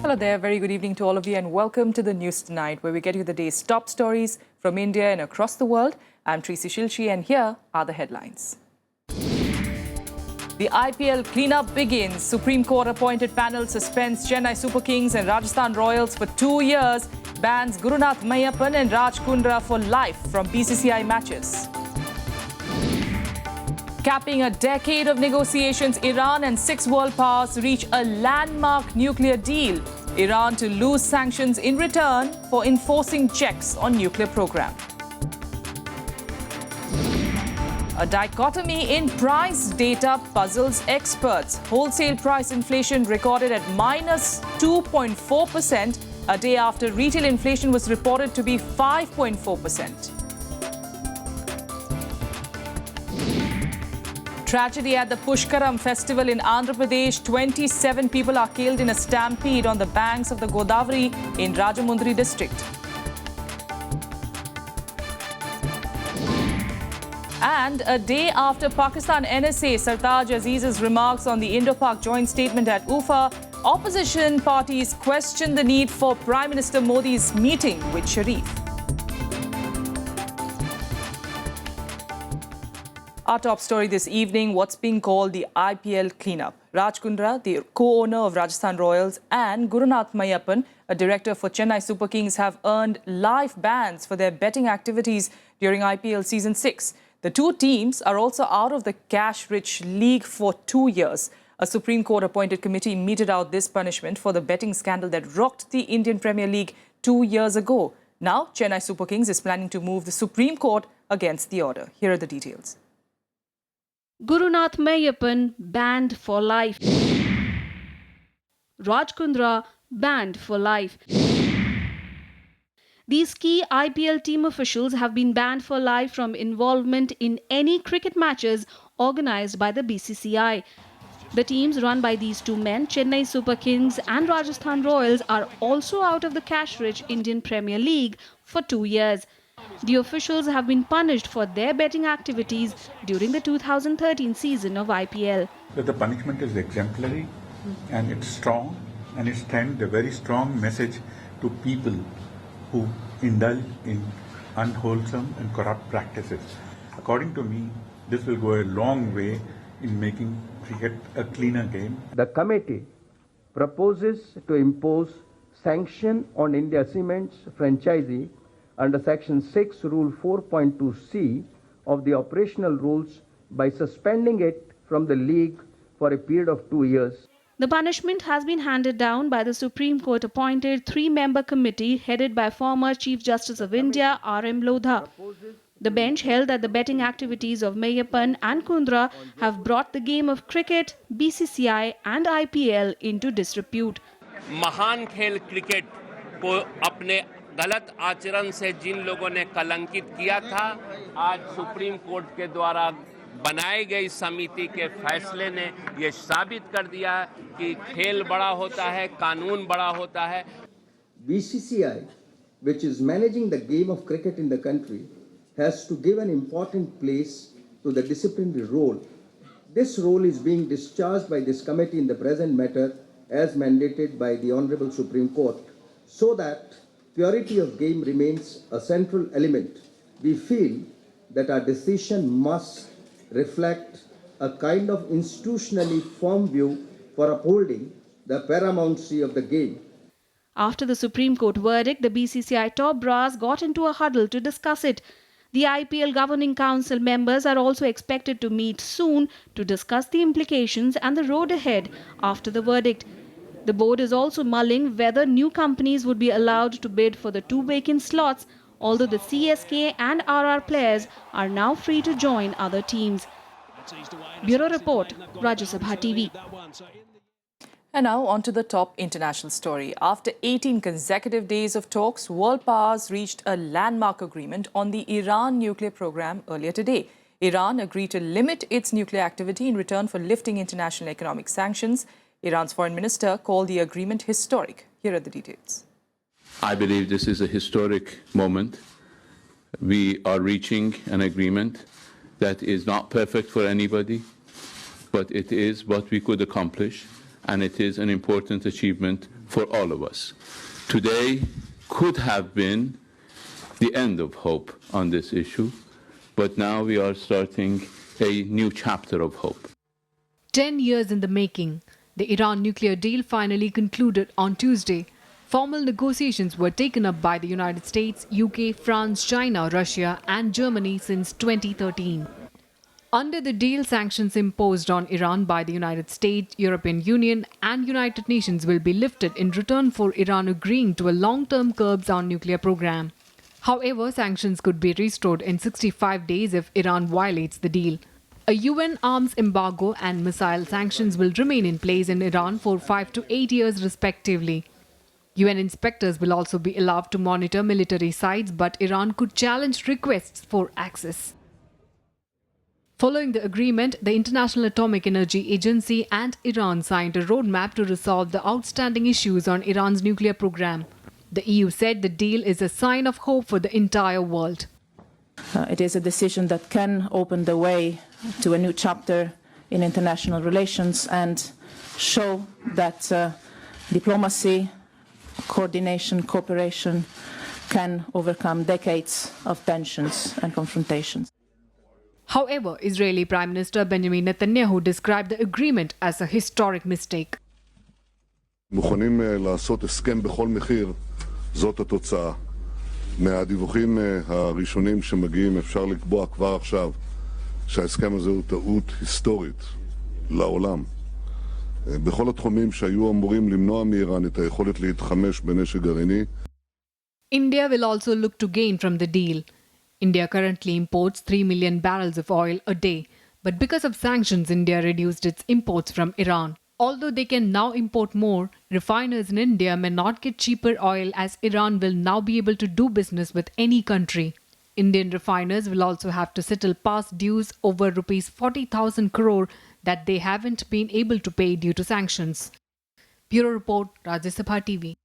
Hello there, very good evening to all of you and welcome to the News Tonight, where we get you the day's top stories from India and across the world. I'm Tracy Shilshi and here are the headlines. The IPL cleanup begins. Supreme Court appointed panel suspends Chennai Super Kings and Rajasthan Royals for 2 years, bans Gurunath Mayappan and Raj Kundra for life from BCCI matches. Capping a decade of negotiations, Iran and 6 world powers reach a landmark nuclear deal. Iran to lose sanctions in return for enforcing checks on nuclear program. A dichotomy in price data puzzles experts. Wholesale price inflation recorded at minus 2.4% a day after retail inflation was reported to be 5.4%. Tragedy at the Pushkaram festival in Andhra Pradesh. 27 people are killed in a stampede on the banks of the Godavari in Rajamundry district. And a day after Pakistan NSA Sartaj Aziz's remarks on the Indo-Pak joint statement at Ufa, opposition parties question the need for Prime Minister Modi's meeting with Sharif. Our top story this evening, what's being called the IPL cleanup. Raj Kundra, the co-owner of Rajasthan Royals, and Gurunath Mayappan, a director for Chennai Super Kings, have earned life bans for their betting activities during IPL Season 6. The two teams are also out of the cash-rich league for 2 years. A Supreme Court-appointed committee meted out this punishment for the betting scandal that rocked the Indian Premier League 2 years ago. Now, Chennai Super Kings is planning to move the Supreme Court against the order. Here are the details. Gurunath Mayappan banned for life. Raj Kundra banned for life. These key IPL team officials have been banned for life from involvement in any cricket matches organised by the BCCI. The teams run by these two men, Chennai Super Kings and Rajasthan Royals, are also out of the cash-rich Indian Premier League for 2 years. The officials have been punished for their betting activities during the 2013 season of IPL. The punishment is exemplary and it's strong, and it sends a very strong message to people who indulge in unwholesome and corrupt practices. According to me, this will go a long way in making cricket a cleaner game. The committee proposes to impose sanction on India Cements franchisee under Section 6, Rule 4.2c of the operational rules by suspending it from the league for a period of 2 years. The punishment has been handed down by the Supreme Court-appointed 3-member committee headed by former Chief Justice of India, R.M. Lodha. The bench held that the betting activities of Mayappan and Kundra have brought the game of cricket, BCCI and IPL into disrepute. महान खेल cricket को अपने गलत आचरण से जिन लोगों ने कलंकित किया था, आज सुप्रीम कोर्ट के द्वारा बनाई गई समिति के फैसले ने ये साबित कर दिया कि खेल बड़ा होता है, कानून बड़ा होता है. BCCI, which is managing the game of cricket in the country, has to give an important place to the disciplinary role. This role is being discharged by this committee in the present matter as mandated by the Honorable Supreme Court, so that purity of game remains a central element. We feel that our decision must reflect a kind of institutionally firm view for upholding the paramountcy of the game. After the Supreme Court verdict, the BCCI top brass got into a huddle to discuss it. The IPL Governing Council members are also expected to meet soon to discuss the implications and the road ahead after the verdict. The board is also mulling whether new companies would be allowed to bid for the 2 vacant slots, although the CSK and RR players are now free to join other teams. Bureau Report, Rajya Sabha TV. And now on to the top international story. After 18 consecutive days of talks, world powers reached a landmark agreement on the Iran nuclear program earlier today. Iran agreed to limit its nuclear activity in return for lifting international economic sanctions. Iran's foreign minister called the agreement historic. Here are the details. I believe this is a historic moment. We are reaching an agreement that is not perfect for anybody, but it is what we could accomplish, and it is an important achievement for all of us. Today could have been the end of hope on this issue, but now we are starting a new chapter of hope. 10 years in the making, the Iran nuclear deal finally concluded on Tuesday. Formal negotiations were taken up by the United States, UK, France, China, Russia, and Germany since 2013. Under the deal, sanctions imposed on Iran by the United States, European Union, and United Nations will be lifted in return for Iran agreeing to a long-term curbs on nuclear program. However, sanctions could be restored in 65 days if Iran violates the deal. A UN arms embargo and missile sanctions will remain in place in Iran for 5 to 8 years respectively. UN inspectors will also be allowed to monitor military sites, but Iran could challenge requests for access. Following the agreement, the International Atomic Energy Agency and Iran signed a roadmap to resolve the outstanding issues on Iran's nuclear program. The EU said the deal is a sign of hope for the entire world. It is a decision that can open the way to a new chapter in international relations and show that diplomacy, coordination, cooperation can overcome decades of tensions and confrontations. However, Israeli Prime Minister Benjamin Netanyahu described the agreement as a historic mistake. מוכנים לעשות הסכם בכל מחיר, זאת התוצאה. מהדיווחים הראשונים שמגיעים אפשר לקבוע כבר עכשיו שההסכם הזה הוא טעות היסטורית לעולם. בכל התחומים שהיו אמורים למנוע מאיראן את היכולת להתחמש בנשק גרעיני. India will also look to gain from the deal. India currently imports 3 million barrels of oil a day, but because of sanctions, India reduced its imports from Iran. Although they can now import more, refiners in India may not get cheaper oil as Iran will now be able to do business with any country. Indian refiners will also have to settle past dues over rupees 40,000 crore that they haven't been able to pay due to sanctions. Bureau Report, Rajya Sabha TV.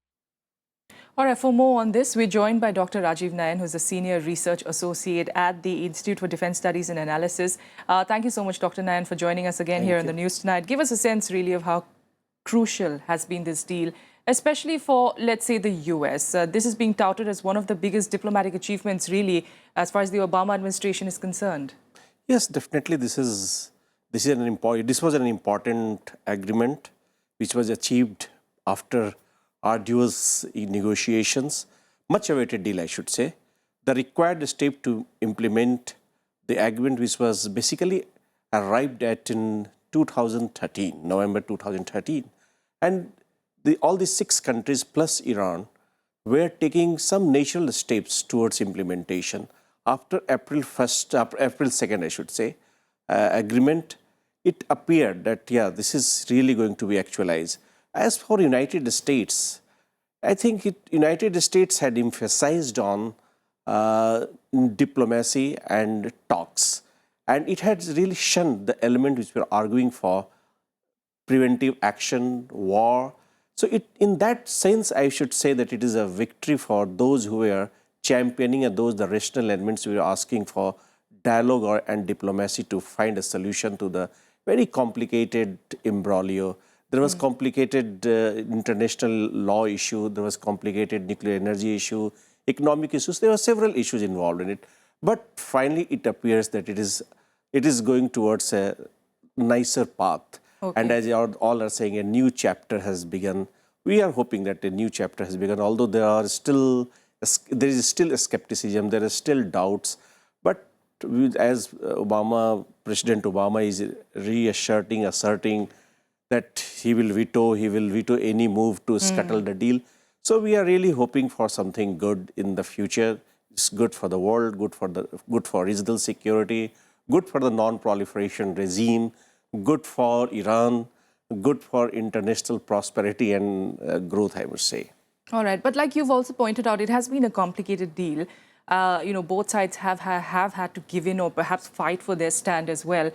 All right, for more on this, we're joined by Dr. Rajiv Nayan, who's a Senior Research Associate at the Institute for Defence Studies and Analysis. Thank you so much, Dr. Nayan, for joining us again here on the news tonight. Give us a sense, really, of how crucial has been this deal, especially for, let's say, the US. This is being touted as one of the biggest diplomatic achievements, really, as far as the Obama administration is concerned. Yes, definitely. This was an important agreement which was achieved after arduous negotiations, much awaited deal, I should say. The required step to implement the agreement, which was basically arrived at in 2013, November 2013. And all these 6 countries plus Iran were taking some natural steps towards implementation. After April 2nd, I should say, agreement, it appeared that, yeah, this is really going to be actualized. As for United States, I think United States had emphasized on diplomacy and talks, and it had really shunned the element which we are arguing for, preventive action, war. So in that sense, I should say that it is a victory for those who were championing and the rational elements we were asking for dialogue and diplomacy to find a solution to the very complicated imbroglio. There was complicated international law issue, there was complicated nuclear energy issue, economic issues. There were several issues involved in it. But finally, it appears that it is going towards a nicer path. Okay. And as you all are saying, a new chapter has begun. We are hoping that a new chapter has begun, although there is still a skepticism, there are still doubts. But as President Obama is asserting that he will veto any move to scuttle the deal. So we are really hoping for something good in the future. It's good for the world, good for regional security, good for the non-proliferation regime, good for Iran, good for international prosperity and growth, I would say. All right, but like you've also pointed out, it has been a complicated deal. Both sides have had to give in or perhaps fight for their stand as well,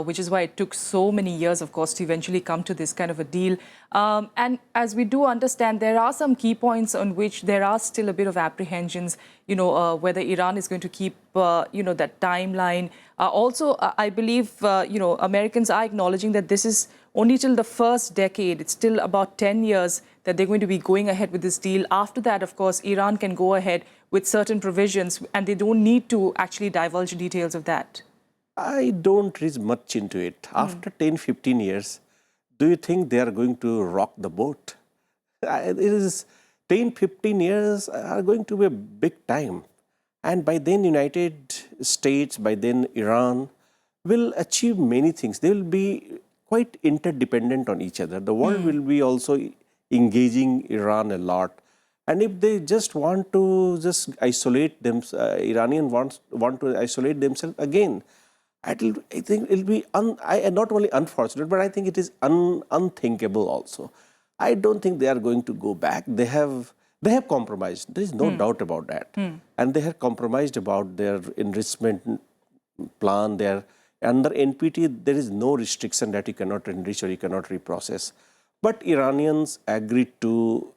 which is why it took so many years, of course, to eventually come to this kind of a deal. And as we do understand, there are some key points on which there are still a bit of apprehensions, whether Iran is going to keep, that timeline. Also, I believe, Americans are acknowledging that this is only till the first decade. It's still about 10 years that they're going to be going ahead with this deal. After that, of course, Iran can go ahead with certain provisions and they don't need to actually divulge details of that. I don't read much into it. After 10, 15 years, do you think they are going to rock the boat? It is 10, 15 years are going to be a big time. And by then, United States, by then Iran will achieve many things. They will be quite interdependent on each other. The world will be also engaging Iran a lot. And if they just want to just isolate them, Iranian want to isolate themselves again, I think it will be not only unfortunate, but I think it is unthinkable also. I don't think they are going to go back. They have compromised. There is no doubt about that. And they have compromised about their enrichment plan. Under NPT, there is no restriction that you cannot enrich or you cannot reprocess. But Iranians agreed to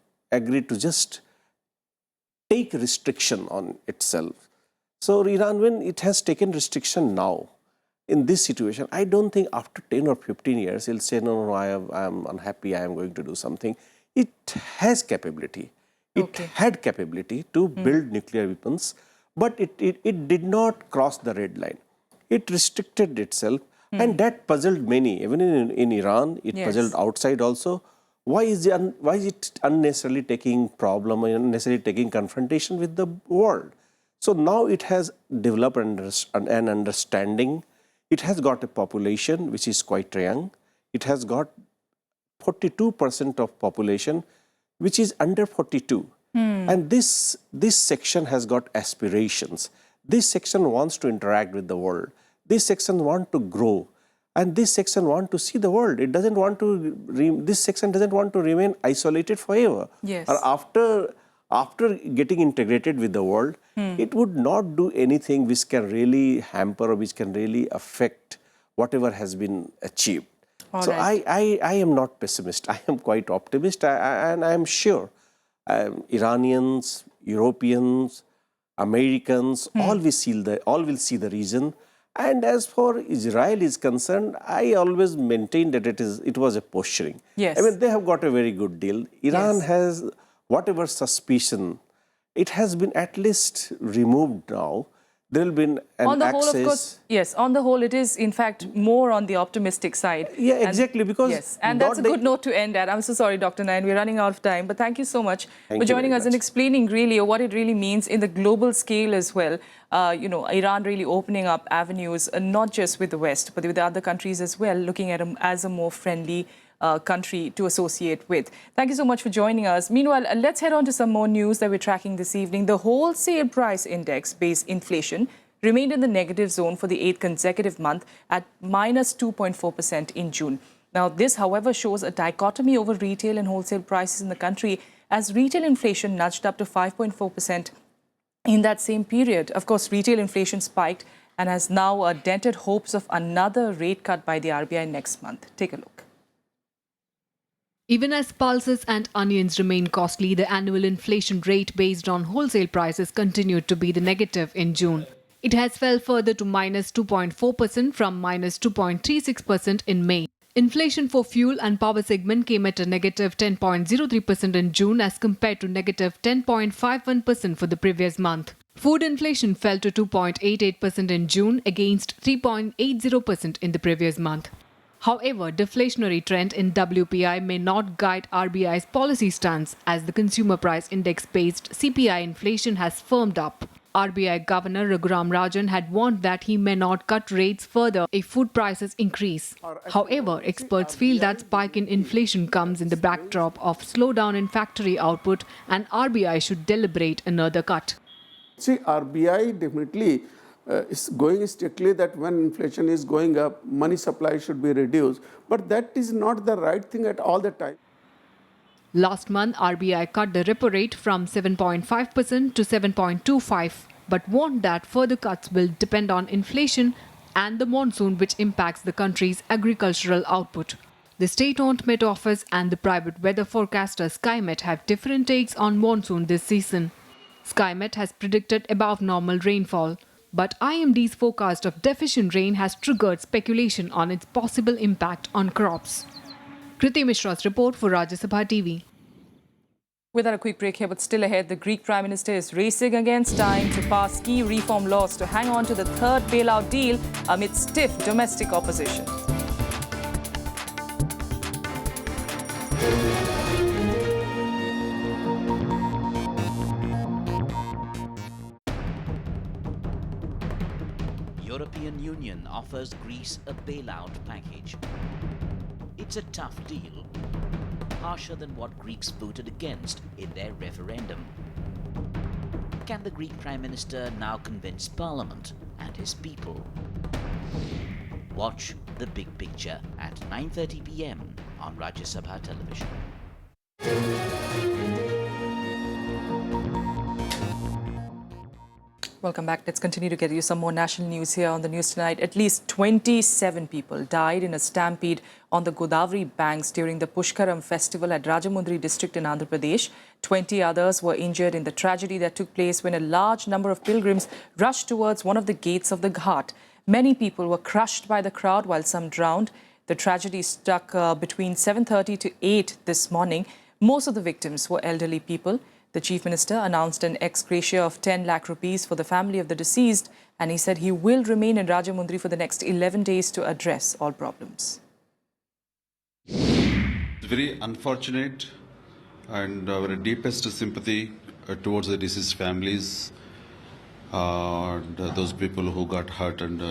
just take restriction on itself. So Iran, when it has taken restriction now, in this situation, I don't think after 10 or 15 years, he'll say, no, I am unhappy, I am going to do something. It has capability. It had capability to build nuclear weapons, but it did not cross the red line. It restricted itself, and that puzzled many. Even in Iran, it puzzled outside also. Why is it unnecessarily taking problem, unnecessarily taking confrontation with the world? So now it has developed an understanding. It has got a population which is quite young. It has got 42% of population which is under 42. And this section has got aspirations. This section wants to interact with the world. This section wants to grow. And this section wants to see the world. It doesn't want to, this section doesn't want to remain isolated forever. Yes. Or after getting integrated with the world, it would not do anything which can really hamper or which can really affect whatever has been achieved. So I am not pessimist. I am quite optimist, and I am sure Iranians, Europeans, Americans, all will see the region. And as far Israel is concerned, I always maintain that it was a posturing. Yes. I mean, they have got a very good deal. Iran has whatever suspicion, it has been at least removed now. There will be an on the access. whole, of course, yes, on the whole, it is in fact more on the optimistic side. Yeah, exactly. Because yes, and that's a good note to end at. I'm so sorry, Dr. Nayan, we're running out of time, but thank you so much for joining us and explaining really what it really means in the global scale as well. Iran really opening up avenues, not just with the West, but with the other countries as well, looking at them as a more friendly country to associate with. Thank you so much for joining us. Meanwhile, let's head on to some more news that we're tracking this evening. The wholesale price index-based inflation remained in the negative zone for the 8th consecutive month at minus 2.4% in June. Now, this, however, shows a dichotomy over retail and wholesale prices in the country, as retail inflation nudged up to 5.4% in that same period. Of course, retail inflation spiked and has now dented hopes of another rate cut by the RBI next month. Take a look. Even as pulses and onions remain costly, the annual inflation rate based on wholesale prices continued to be the negative in June. It has fell further to minus 2.4% from minus 2.36% in May. Inflation for fuel and power segment came at a negative 10.03% in June as compared to negative 10.51% for the previous month. Food inflation fell to 2.88% in June against 3.80% in the previous month. However, deflationary trend in WPI may not guide RBI's policy stance as the consumer price index-based CPI inflation has firmed up. RBI Governor Raghuram Rajan had warned that he may not cut rates further if food prices increase. However, experts feel that spike in inflation comes in the backdrop of slowdown in factory output and RBI should deliberate another cut. See, RBI definitely is going strictly that when inflation is going up, money supply should be reduced. But that is not the right thing at all the time. Last month, RBI cut the repo rate from 7.5% to 7.25%, but warned that further cuts will depend on inflation and the monsoon, which impacts the country's agricultural output. The state-owned Met Office and the private weather forecaster SkyMet have different takes on monsoon this season. SkyMet has predicted above normal rainfall, but IMD's forecast of deficient rain has triggered speculation on its possible impact on crops. Kriti Mishra's report for Rajya Sabha TV. Without a quick break here, but still ahead, the Greek Prime Minister is racing against time to pass key reform laws to hang on to the third bailout deal amid stiff domestic opposition. European Union offers Greece a bailout package. It's a tough deal, harsher than what Greeks voted against in their referendum. Can the Greek Prime Minister now convince Parliament and his people? Watch The Big Picture at 9:30 p.m. on Rajya Sabha television. Welcome back. Let's continue to get you some more national news here on the news tonight. At least 27 people died in a stampede on the Godavari banks during the Pushkaram festival at Rajamundry district in Andhra Pradesh. 20 others were injured in the tragedy that took place when a large number of pilgrims rushed towards one of the gates of the ghat. Many people were crushed by the crowd while some drowned. The tragedy struck between 7:30 to 8 this morning. Most of the victims were elderly people. The Chief Minister announced an ex gratia of 10 lakh rupees for the family of the deceased, and he said he will remain in Rajamundry for the next 11 days to address all problems. It's very unfortunate, and our deepest sympathy towards the deceased families and those people who got hurt and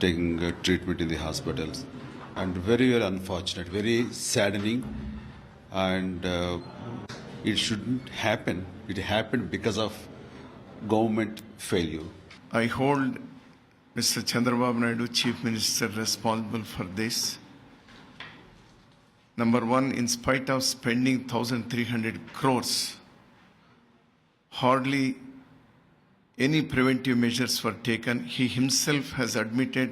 taking treatment in the hospitals. And very, very unfortunate, very saddening, and it shouldn't happen. It happened because of government failure. I hold Mr. Chandrababu Naidu, Chief Minister, responsible for this. Number one, in spite of spending 1,300 crores, hardly any preventive measures were taken. He himself has admitted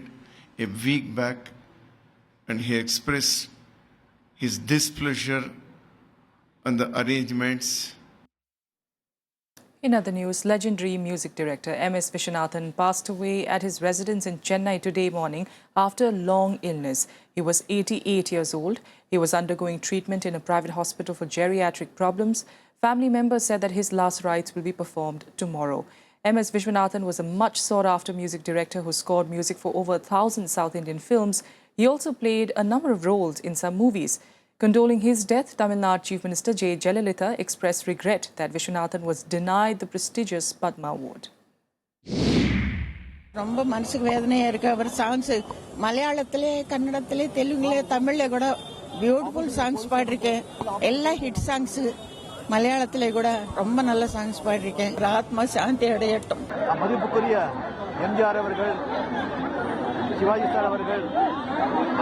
a week back, and he expressed his displeasure on the arrangements. In other news, legendary music director M.S. Viswanathan passed away at his residence in Chennai today morning after a long illness. He was 88 years old. He was undergoing treatment in a private hospital for geriatric problems. Family members said that his last rites will be performed tomorrow. M.S. Viswanathan was a much sought-after music director who scored music for over 1,000 South Indian films. He also played a number of roles in some movies. Condoling his death, Tamil Nadu Chief Minister J. Jayalalitha expressed regret that Viswanathan was denied the prestigious Padma Award. ரொம்ப மனசுக்கு வேதனையா இருக்கு. அவர் songs மலையாளத்திலே, கன்னடத்திலே, தெலுங்குல, தமிழ்ல கூட beautiful songs பாடிருக்கேன். எல்லா hit songs மலையாளத்திலே கூட ரொம்ப நல்ல சாங்ஸ் பாடிருக்கேன். ஆத்மா சாந்தி அடையட்டும். மதிப்புக்குரிய எம்ஜிஆர் அவர்கள், சிவாஜி சார் அவர்கள்,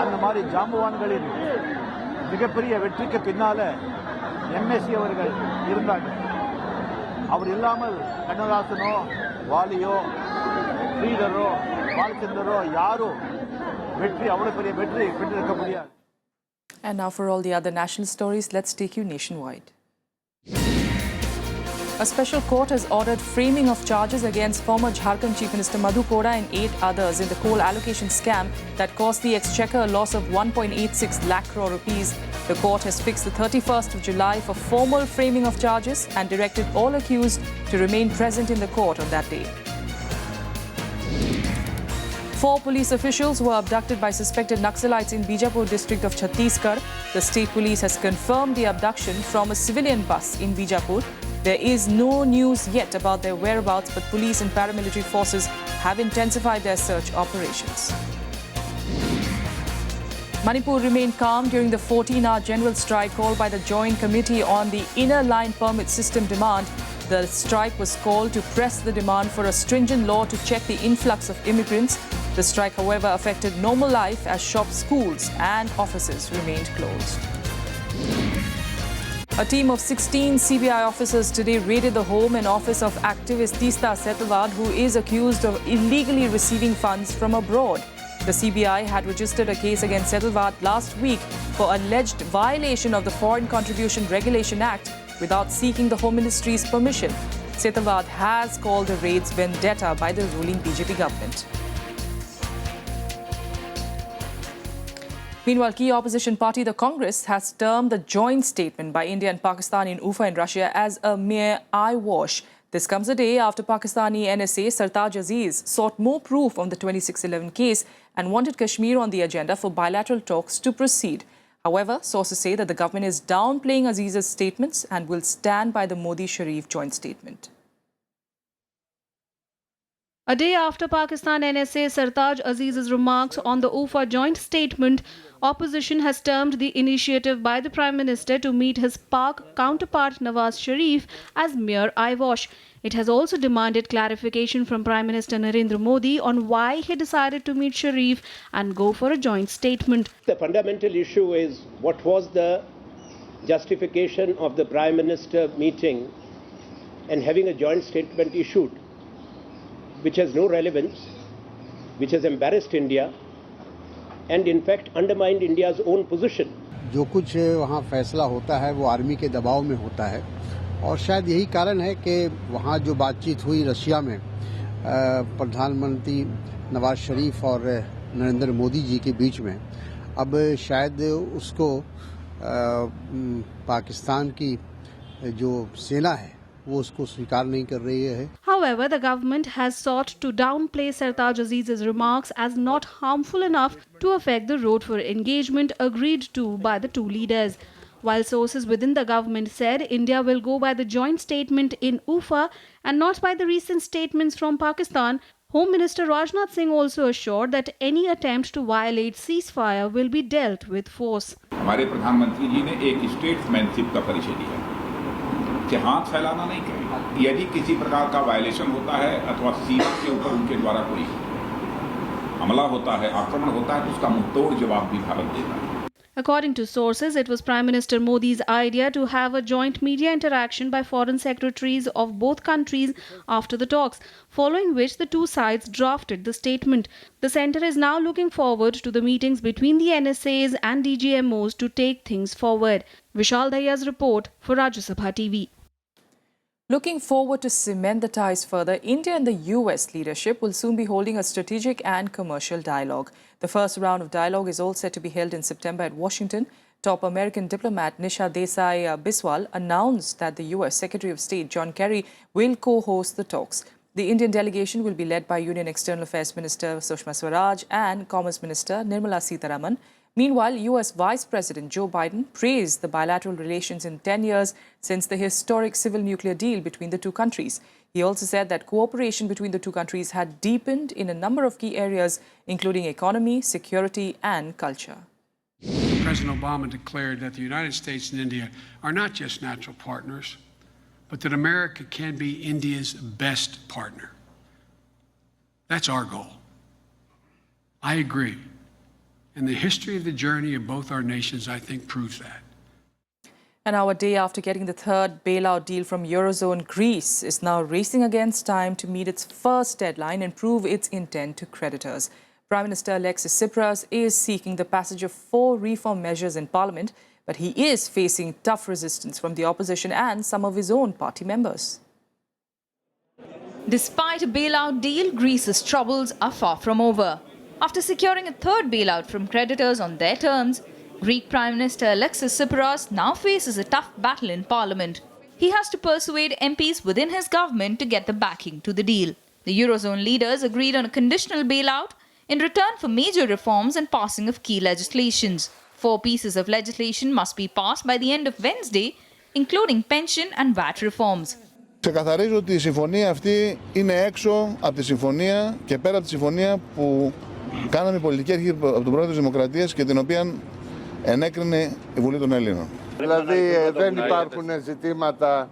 அந்த மாதிரி ஜாம்பவான்களின் மிகப்பெரிய வெற்றிக்கு பின்னால எம்எஸ்சி அவர்கள் இருந்தாங்க. அவர் இல்லாமல் கண்ணதாசனோ, வாலியோ, ஸ்ரீதரோ, பாலச்சந்தரோ யாரோ வெற்றி அவ்வளவு பெரிய வெற்றி பெற்றிருக்க முடியாது. And now for all the other national stories, let's take you nationwide. A special court has ordered framing of charges against former Jharkhand Chief Minister Madhu Koda and 8 others in the coal allocation scam that cost the exchequer a loss of 1.86 lakh crore rupees. The court has fixed the 31st of July for formal framing of charges and directed all accused to remain present in the court on that day. 4 police officials were abducted by suspected Naxalites in Bijapur district of Chhattisgarh. The state police has confirmed the abduction from a civilian bus in Bijapur. There is no news yet about their whereabouts, but police and paramilitary forces have intensified their search operations. Manipur remained calm during the 14-hour general strike called by the Joint Committee on the Inner Line Permit System demand. The strike was called to press the demand for a stringent law to check the influx of immigrants. The strike, however, affected normal life as shops, schools and offices remained closed. A team of 16 CBI officers today raided the home and office of activist Tista Setalvad, who is accused of illegally receiving funds from abroad. The CBI had registered a case against Setalvad last week for alleged violation of the Foreign Contribution Regulation Act without seeking the Home Ministry's permission. Setalvad has called the raids vendetta by the ruling BJP government. Meanwhile, key opposition party, the Congress, has termed the joint statement by India and Pakistan in Ufa in Russia as a mere eyewash. This comes a day after Pakistani NSA Sartaj Aziz sought more proof on the 2611 case and wanted Kashmir on the agenda for bilateral talks to proceed. However, sources say that the government is downplaying Aziz's statements and will stand by the Modi-Sharif joint statement. A day after Pakistan NSA Sartaj Aziz's remarks on the Ufa joint statement, opposition has termed the initiative by the Prime Minister to meet his Pak counterpart Nawaz Sharif as mere eyewash. It has also demanded clarification from Prime Minister Narendra Modi on why he decided to meet Sharif and go for a joint statement. The fundamental issue is what was the justification of the Prime Minister meeting and having a joint statement issued, which has no relevance, which has embarrassed India and in fact undermined India's own position. जो कुछ वहाँ फैसला होता है वो army के दबाव में होता है और शायद यही कारण है कि वहाँ जो बातचीत हुई रशिया में प्रधानमंत्री नवाज शरीफ और नरेंद्र मोदी जी के बीच में, अब शायद उसको पाकिस्तान की जो सेना है वो उसको स्वीकार नहीं कर रही है. However, the government has sought to downplay Sartaj Aziz's remarks as not harmful enough to affect the road for engagement agreed to by the two leaders. While sources within the government said India will go by the joint statement in Ufa and not by the recent statements from Pakistan, Home Minister Rajnath Singh also assured that any attempt to violate ceasefire will be dealt with force. हमारे प्रधानमंत्री जी ने एक statesmanship का परिचय दिया कि हाथ फैलाना नहीं कहेंगे. यदि किसी प्रकार का वायलेशन होता है अथवा सीमा के ऊपर उनके द्वारा कोई हमला होता है, आक्रमण होता है, तो उसका मुंहतोड़ जवाब भी भारत देता है. According to sources, it was Prime Minister Modi's idea to have a joint media interaction by foreign secretaries of both countries after the talks, following which the two sides drafted the statement. The centre is now looking forward to the meetings between the NSAs and DGMOs to take things forward. Vishal Dahiya's report for Rajya Sabha TV. Looking forward to cement the ties further, India and the US leadership will soon be holding a strategic and commercial dialogue. The first round of dialogue is all set to be held in September at Washington. Top American diplomat Nisha Desai Biswal announced that the US Secretary of State John Kerry will co-host the talks. The Indian delegation will be led by Union External Affairs Minister Sushma Swaraj and Commerce Minister Nirmala Sitharaman. Meanwhile, US Vice President Joe Biden praised the bilateral relations in 10 years since the historic civil nuclear deal between the two countries. He also said that cooperation between the two countries had deepened in a number of key areas, including economy, security and culture. President Obama declared that the United States and India are not just natural partners, but that America can be India's best partner. That's our goal. I agree. And the history of the journey of both our nations, I think, proves that. And our day after getting the third bailout deal from Eurozone, Greece is now racing against time to meet its first deadline and prove its intent to creditors. Prime Minister Alexis Tsipras is seeking the passage of 4 reform measures in Parliament, but he is facing tough resistance from the opposition and some of his own party members. Despite a bailout deal, Greece's troubles are far from over. After securing a third bailout from creditors on their terms, Greek Prime Minister Alexis Tsipras now faces a tough battle in Parliament. He has to persuade MPs within his government to get the backing to the deal. The Eurozone leaders agreed on a conditional bailout in return for major reforms and passing of key legislations. 4 pieces of legislation must be passed by the end of Wednesday, including pension and VAT reforms. Ξεκαθαρίζω ότι η συμφωνία αυτή είναι έξω από τη συμφωνία και πέρα από τη συμφωνία που κάναμε η πολιτική αρχή από τον Πρόεδρο της Δημοκρατίας και την οποία ενέκρινε η Βουλή των Ελλήνων. Δηλαδή δεν υπάρχουν ζητήματα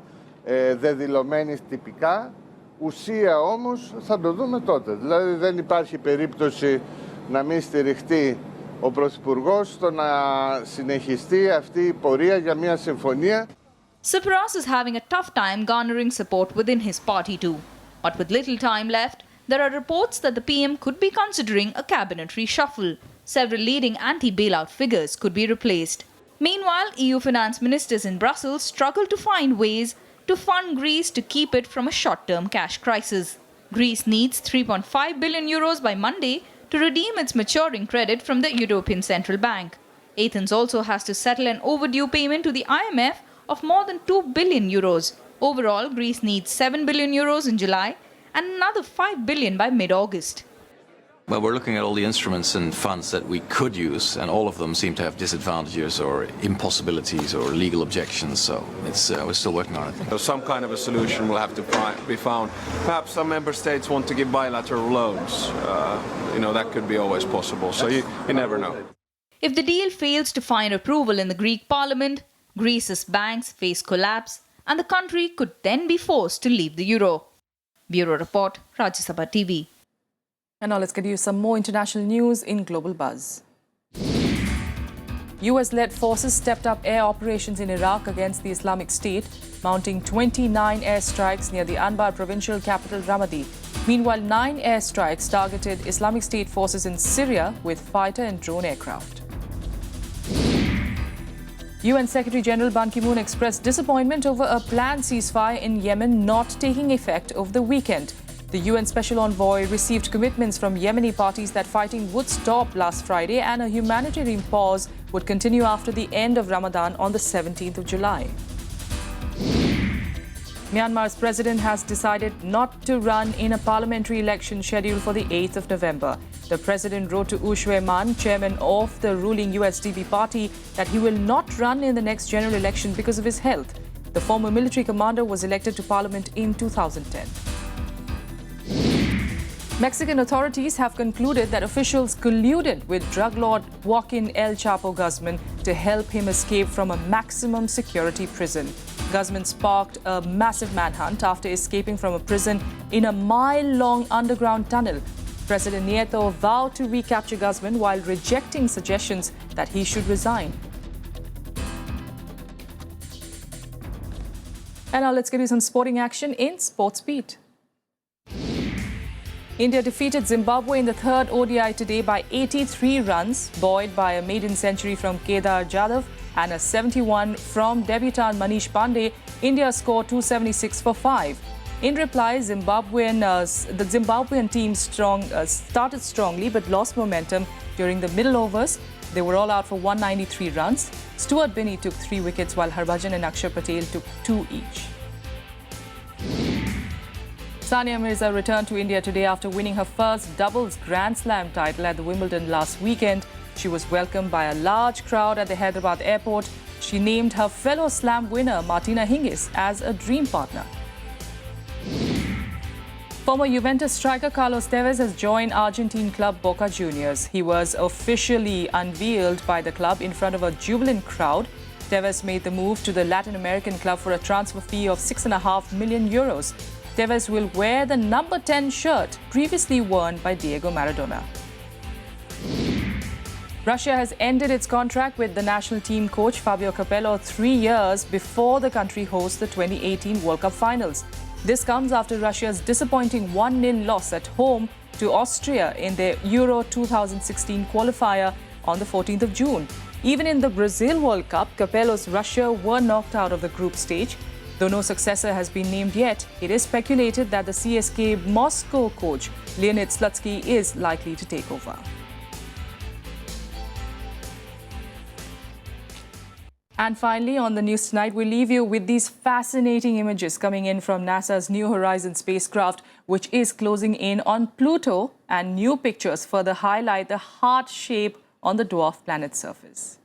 δεδηλωμένης τυπικά, ουσία όμως θα το δούμε τότε. Δηλαδή δεν υπάρχει περίπτωση να μην στηριχτεί ο Πρωθυπουργός στο να συνεχιστεί αυτή η πορεία για μια συμφωνία. Tsipras is having a tough time garnering support within his party too. But with little time left, there are reports that the PM could be considering a cabinet reshuffle. Several leading anti-bailout figures could be replaced. Meanwhile, EU finance ministers in Brussels struggle to find ways to fund Greece to keep it from a short-term cash crisis. Greece needs 3.5 billion euros by Monday to redeem its maturing credit from the European Central Bank. Athens also has to settle an overdue payment to the IMF of more than 2 billion euros. Overall, Greece needs 7 billion euros in July and another 5 billion by mid-August. Well, we're looking at all the instruments and funds that we could use, and all of them seem to have disadvantages or impossibilities or legal objections, so we're still working on it. So some kind of a solution will have to be found. Perhaps some member states want to give bilateral loans. That could be always possible, so you never know. If the deal fails to find approval in the Greek parliament, Greece's banks face collapse, and the country could then be forced to leave the euro. Bureau Report, Rajya Sabha TV. And now let's get you some more international news in Global Buzz. US-led forces stepped up air operations in Iraq against the Islamic State, mounting 29 airstrikes near the Anbar provincial capital Ramadi. Meanwhile, 9 airstrikes targeted Islamic State forces in Syria with fighter and drone aircraft. UN Secretary General Ban Ki-moon expressed disappointment over a planned ceasefire in Yemen not taking effect over the weekend. The UN Special Envoy received commitments from Yemeni parties that fighting would stop last Friday and a humanitarian pause would continue after the end of Ramadan on the 17th of July. Myanmar's president has decided not to run in a parliamentary election scheduled for the 8th of November. The president wrote to U Shwe Man, chairman of the ruling USDP party, that he will not run in the next general election because of his health. The former military commander was elected to parliament in 2010. Mexican authorities have concluded that officials colluded with drug lord Joaquin El Chapo Guzman to help him escape from a maximum security prison. Guzman sparked a massive manhunt after escaping from a prison in a mile-long underground tunnel. President Nieto vowed to recapture Guzman while rejecting suggestions that he should resign. And now let's get you some sporting action in Sports Beat. India defeated Zimbabwe in the third ODI today by 83 runs, buoyed by a maiden century from Kedar Jadhav and a 71 from debutant Manish Pandey. India scored 276 for 5. In reply, the Zimbabwean team started strongly but lost momentum during the middle overs. They were all out for 193 runs. Stuart Binney took 3 wickets while Harbhajan and Akshar Patel took 2 each. Sania Mirza returned to India today after winning her first doubles Grand Slam title at the Wimbledon last weekend. She was welcomed by a large crowd at the Hyderabad airport. She named her fellow slam winner Martina Hingis as a dream partner. Former Juventus striker Carlos Tevez has joined Argentine club Boca Juniors. He was officially unveiled by the club in front of a jubilant crowd. Tevez made the move to the Latin American club for a transfer fee of €6.5 million. Tevez will wear the number 10 shirt previously worn by Diego Maradona. Russia has ended its contract with the national team coach Fabio Capello 3 years before the country hosts the 2018 World Cup finals. This comes after Russia's disappointing 1-0 loss at home to Austria in their Euro 2016 qualifier on the 14th of June. Even in the Brazil World Cup, Capello's Russia were knocked out of the group stage. Though no successor has been named yet, it is speculated that the CSKA Moscow coach Leonid Slutsky is likely to take over. And finally, on the news tonight, we leave you with these fascinating images coming in from NASA's New Horizons spacecraft, which is closing in on Pluto, and new pictures further highlight the heart shape on the dwarf planet's surface.